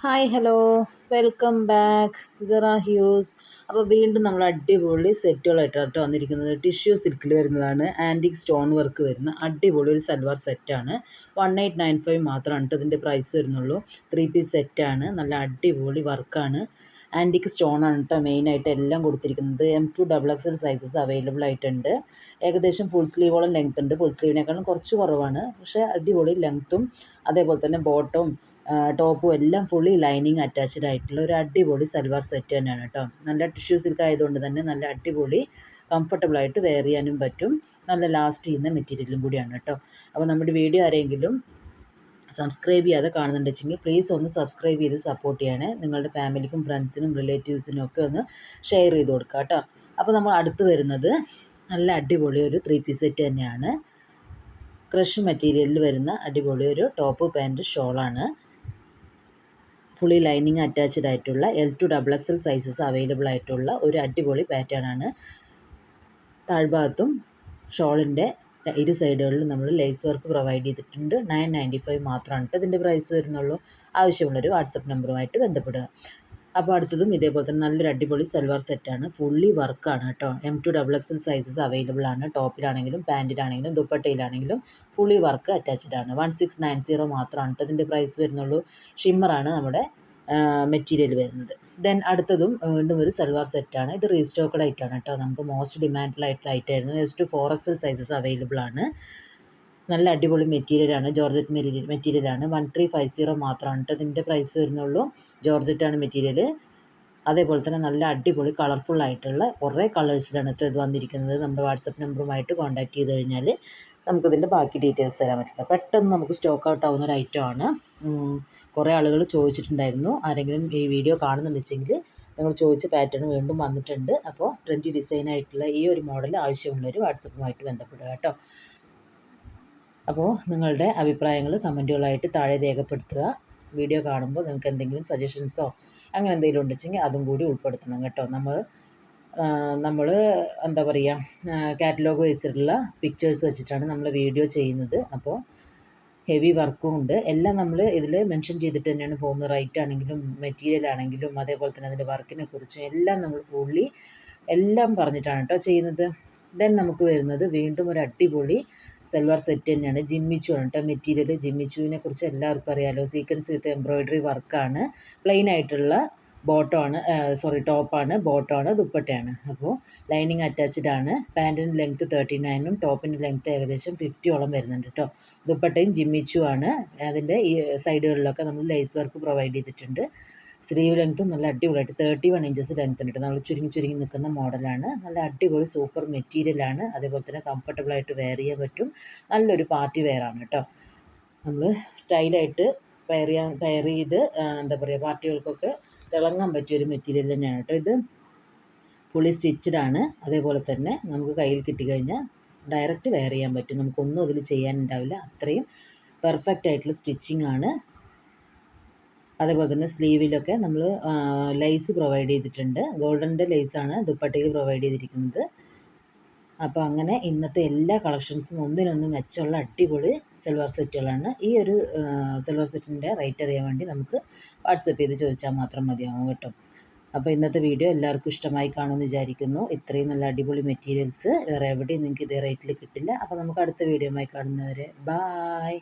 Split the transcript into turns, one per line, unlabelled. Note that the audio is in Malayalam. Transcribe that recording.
ഹായ് ഹലോ വെൽക്കം ബാക്ക് ജെറ ഹ്യൂസ്. അപ്പോൾ വീണ്ടും നമ്മൾ അടിപൊളി സെറ്റുകളായിട്ടാണ് കേട്ടോ വന്നിരിക്കുന്നത്. ടിഷ്യൂ സിൽക്കിൽ വരുന്നതാണ്, ആൻറ്റിക് സ്റ്റോൺ വർക്ക് വരുന്ന അടിപൊളി ഒരു സൽവാർ സെറ്റാണ്. 1895 മാത്രമാണ് കേട്ടോ ഇതിൻ്റെ പ്രൈസ് വരുന്നുള്ളൂ. 3 പീസ് സെറ്റാണ്, നല്ല അടിപൊളി വർക്കാണ്. ആൻറ്റിക് സ്റ്റോണാണ് കേട്ടോ മെയിനായിട്ട് എല്ലാം കൊടുത്തിരിക്കുന്നത്. M2 XXL സൈസസ് അവൈലബിൾ ആയിട്ടുണ്ട്. ഏകദേശം ഫുൾ സ്ലീവോളം ലെങ്ത് ഉണ്ട്. ഫുൾ സ്ലീവിനേക്കാളും കുറച്ച് കുറവാണ്, പക്ഷേ അടിപൊളി ലെങ്ത്തും അതേപോലെ തന്നെ ബോട്ടവും ടോപ്പും എല്ലാം ഫുള്ളി ലൈനിങ് അറ്റാച്ച്ഡ് ആയിട്ടുള്ള ഒരു അടിപൊളി സൽവാർ സെറ്റ് തന്നെയാണ് കേട്ടോ. നല്ല ടിഷ്യൂ സിൽക്ക് ആയതുകൊണ്ട് തന്നെ നല്ല അടിപൊളി കംഫർട്ടബിളായിട്ട് വെയർ ചെയ്യാനും പറ്റും. നല്ല ലാസ്റ്റ് ചെയ്യുന്ന മെറ്റീരിയലും കൂടിയാണ് കേട്ടോ. അപ്പോൾ നമ്മുടെ വീഡിയോ ആരെങ്കിലും സബ്സ്ക്രൈബ് ചെയ്യാതെ കാണുന്നുണ്ടെങ്കിൽ പ്ലീസ് ഒന്ന് സബ്സ്ക്രൈബ് ചെയ്ത് സപ്പോർട്ട് ചെയ്യണേ. നിങ്ങളുടെ ഫാമിലിക്കും ഫ്രണ്ട്സിനും റിലേറ്റീവ്സിനും ഒക്കെ ഒന്ന് ഷെയർ ചെയ്ത് കൊടുക്കുക കേട്ടോ. അപ്പോൾ നമ്മൾ അടുത്ത് വരുന്നത് നല്ല അടിപൊളി ഒരു 3 പീസ് സെറ്റ് തന്നെയാണ്. ക്രഷ് മെറ്റീരിയലിൽ വരുന്ന അടിപൊളി ഒരു ടോപ്പ് പാൻറ്റ് ഷോളാണ്. ഫുള്ളി ലൈനിങ് അറ്റാച്ച്ഡ് ആയിട്ടുള്ള L2 XXL സൈസസ് അവൈലബിൾ ആയിട്ടുള്ള ഒരു അടിപൊളി പാറ്റേൺ ആണ്. താഴ്ഭാഗത്തും ഷോളിൻ്റെ ഇരു സൈഡുകളിലും നമ്മൾ ലേസ് വർക്ക് പ്രൊവൈഡ് ചെയ്തിട്ടുണ്ട്. 995 മാത്രമാണ് കേട്ടോ ഇതിൻ്റെ പ്രൈസ് വരുന്നുള്ളൂ. ആവശ്യമുള്ളൊരു വാട്സപ്പ് നമ്പറുമായിട്ട് ബന്ധപ്പെടുക. അപ്പോൾ അടുത്തതും ഇതേപോലെ തന്നെ നല്ലൊരു അടിപൊളി സൽവാർ സെറ്റാണ്. ഫുള്ളി വർക്കാണ് കേട്ടോ. M2 XXL സൈസസ് അവൈലബിൾ ആണ്. ടോപ്പിലാണെങ്കിലും പാൻറ്റിലാണെങ്കിലും ദുപ്പട്ടയിലാണെങ്കിലും ഫുള്ളി വർക്ക് അറ്റാച്ച്ഡ് ആണ്. 1690 മാത്രമാണ് കേട്ടോ ഇതിൻ്റെ പ്രൈസ് വരുന്നുള്ളൂ. ഷിമ്മറാണ് നമ്മുടെ മെറ്റീരിയൽ വരുന്നത്. ദെൻ അടുത്തതും വീണ്ടും ഒരു സൽവാർ സെറ്റാണ്. ഇത് റീസ്റ്റോക്കഡ് ആയിട്ടാണ് കേട്ടോ. നമുക്ക് മോസ്റ്റ് ഡിമാൻഡിലായിട്ടുള്ള ഐറ്റമായിരുന്നു. S2 4XL സൈസസ് അവൈലബിൾ ആണ്. നല്ല അടിപൊളി മെറ്റീരിയലാണ്, ജോർജറ്റ് മെറ്റീരിയലാണ്. 1350 മാത്രമാണ് കേട്ടോ ഇതിൻ്റെ പ്രൈസ് വരുന്നുള്ളൂ. ജോർജറ്റാണ് മെറ്റീരിയൽ. അതേപോലെ തന്നെ നല്ല അടിപൊളി കളർഫുൾ ആയിട്ടുള്ള കുറേ കളേഴ്സിലാണ് കേട്ടോ ഇത് വന്നിരിക്കുന്നത്. നമ്മുടെ വാട്സപ്പ് നമ്പറുമായിട്ട് കോൺടാക്ട് ചെയ്ത് കഴിഞ്ഞാൽ നമുക്കിതിൻ്റെ ബാക്കി ഡീറ്റെയിൽസ് തരാൻ പറ്റില്ല. പെട്ടെന്ന് നമുക്ക് സ്റ്റോക്ക് ഔട്ട് ആവുന്ന ഒരു ഐറ്റമാണ്. കുറേ ആളുകൾ ചോദിച്ചിട്ടുണ്ടായിരുന്നു. ആരെങ്കിലും ഈ വീഡിയോ കാണുന്നുണ്ടെങ്കിൽ നിങ്ങൾ ചോദിച്ച പാറ്റേൺ വീണ്ടും വന്നിട്ടുണ്ട്. അപ്പോൾ ട്രെൻഡി ഡിസൈൻ ആയിട്ടുള്ള ഈ ഒരു മോഡൽ ആവശ്യമുള്ളവർ വാട്സപ്പുമായിട്ട് ബന്ധപ്പെടുക കേട്ടോ. അപ്പോൾ നിങ്ങളുടെ അഭിപ്രായങ്ങൾ കമൻറ്റുകളായിട്ട് താഴെ രേഖപ്പെടുത്തുക. വീഡിയോ കാണുമ്പോൾ നിങ്ങൾക്ക് എന്തെങ്കിലും സജഷൻസോ അങ്ങനെ എന്തെങ്കിലും ഉണ്ടെങ്കിൽ അതും കൂടി ഉൾപ്പെടുത്തണം കേട്ടോ. നമ്മൾ എന്താ പറയുക, കാറ്റലോഗ് വെച്ചിട്ടുള്ള പിക്ചേഴ്സ് വെച്ചിട്ടാണ് നമ്മൾ വീഡിയോ ചെയ്യുന്നത്. അപ്പോൾ ഹെവി വർക്കും ഉണ്ട്. എല്ലാം നമ്മൾ ഇതിൽ മെൻഷൻ ചെയ്തിട്ട് തന്നെയാണ് പോകുന്നത്. റേറ്റ് ആണെങ്കിലും മെറ്റീരിയൽ ആണെങ്കിലും അതേപോലെ തന്നെ അതിൻ്റെ വർക്കിനെ കുറിച്ചും എല്ലാം നമ്മൾ ഫുള്ളി എല്ലാം പറഞ്ഞിട്ടാണ് കേട്ടോ ചെയ്യുന്നത്. ദെൻ നമുക്ക് വരുന്നത് വീണ്ടും ഒരു അടിപൊളി സൽവാർ സെറ്റ് തന്നെയാണ്. ജിമ്മിച്ചു ആണ് കേട്ടോ മെറ്റീരിയൽ. ജിമ്മിച്ചുവിനെ കുറിച്ച് എല്ലാവർക്കും അറിയാമല്ലോ. സീക്വൻസ് വിത്ത് എംബ്രോയ്ഡറി വർക്കാണ്. പ്ലെയിൻ ആയിട്ടുള്ള ടോപ്പാണ്, ബോട്ടമാണ്, ദുപ്പട്ടയാണ്. അപ്പോൾ ലൈനിങ് അറ്റാച്ച്ഡ് ആണ്. പാൻറ്റിൻ്റെ ലെങ്ത്ത് 39ഉം ടോപ്പിൻ്റെ ലെങ്ത്ത് ഏകദേശം 50ഓളം വരുന്നുണ്ട് കേട്ടോ. ദുപ്പട്ടയും ജിമ്മിച്ചു ആണ്. അതിൻ്റെ ഈ സൈഡുകളിലൊക്കെ നമ്മൾ ലേസ് വർക്ക് പ്രൊവൈഡ് ചെയ്തിട്ടുണ്ട്. സ്ലീവ് ലെങ്ത്തും നല്ല അടിപൊളിയായിട്ട് 31 ഇഞ്ചസ് ലെങ്ത്ത് ഉണ്ട്. നമ്മൾ ചുരുങ്ങി നിൽക്കുന്ന മോഡലാണ്. നല്ല അടിപൊളി സൂപ്പർ മെറ്റീരിയലാണ്. അതേപോലെ തന്നെ കംഫർട്ടബിളായിട്ട് വെയർ ചെയ്യാൻ പറ്റും. നല്ലൊരു പാർട്ടി വെയറാണ് കേട്ടോ. നമ്മൾ സ്റ്റൈലായിട്ട് പെയർ ചെയ്ത് എന്താ പറയുക, പാർട്ടികൾക്കൊക്കെ തിളങ്ങാൻ പറ്റിയൊരു മെറ്റീരിയൽ തന്നെയാണ് കേട്ടോ. ഇത് ഫുള്ളി സ്റ്റിച്ചഡ് ആണ്. അതേപോലെ തന്നെ നമുക്ക് കയ്യിൽ കിട്ടിക്കഴിഞ്ഞാൽ ഡയറക്റ്റ് വെയർ ചെയ്യാൻ പറ്റും. നമുക്കൊന്നും അതിൽ ചെയ്യാനുണ്ടാവില്ല. അത്രയും പെർഫെക്റ്റ് ആയിട്ടുള്ള സ്റ്റിച്ചിങ് ആണ്. അതേപോലെ തന്നെ സ്ലീവിലൊക്കെ നമ്മൾ ലേസ് പ്രൊവൈഡ് ചെയ്തിട്ടുണ്ട്. ഗോൾഡൻ്റെ ലേസാണ് ദുപ്പട്ടയിൽ പ്രൊവൈഡ് ചെയ്തിരിക്കുന്നത്. അപ്പോൾ അങ്ങനെ ഇന്നത്തെ എല്ലാ കളക്ഷൻസും ഒന്നിനൊന്നും മെച്ചമുള്ള അടിപൊളി സൽവാർ സെറ്റുകളാണ്. ഈ ഒരു സൽവാർ സെറ്റിൻ്റെ റേറ്റ് അറിയാൻ വേണ്ടി നമുക്ക് വാട്സപ്പ് ചെയ്ത് ചോദിച്ചാൽ മാത്രം മതിയാവും കേട്ടോ. അപ്പോൾ ഇന്നത്തെ വീഡിയോ എല്ലാവർക്കും ഇഷ്ടമായി കാണുമെന്ന് വിചാരിക്കുന്നു. ഇത്രയും നല്ല അടിപൊളി മെറ്റീരിയൽസ് വേറെ എവിടെയും നിങ്ങൾക്ക് ഇതേ റേറ്റിൽ കിട്ടില്ല. അപ്പോൾ നമുക്ക് അടുത്ത വീഡിയോയുമായി കാണുന്നവരെ ബായ്.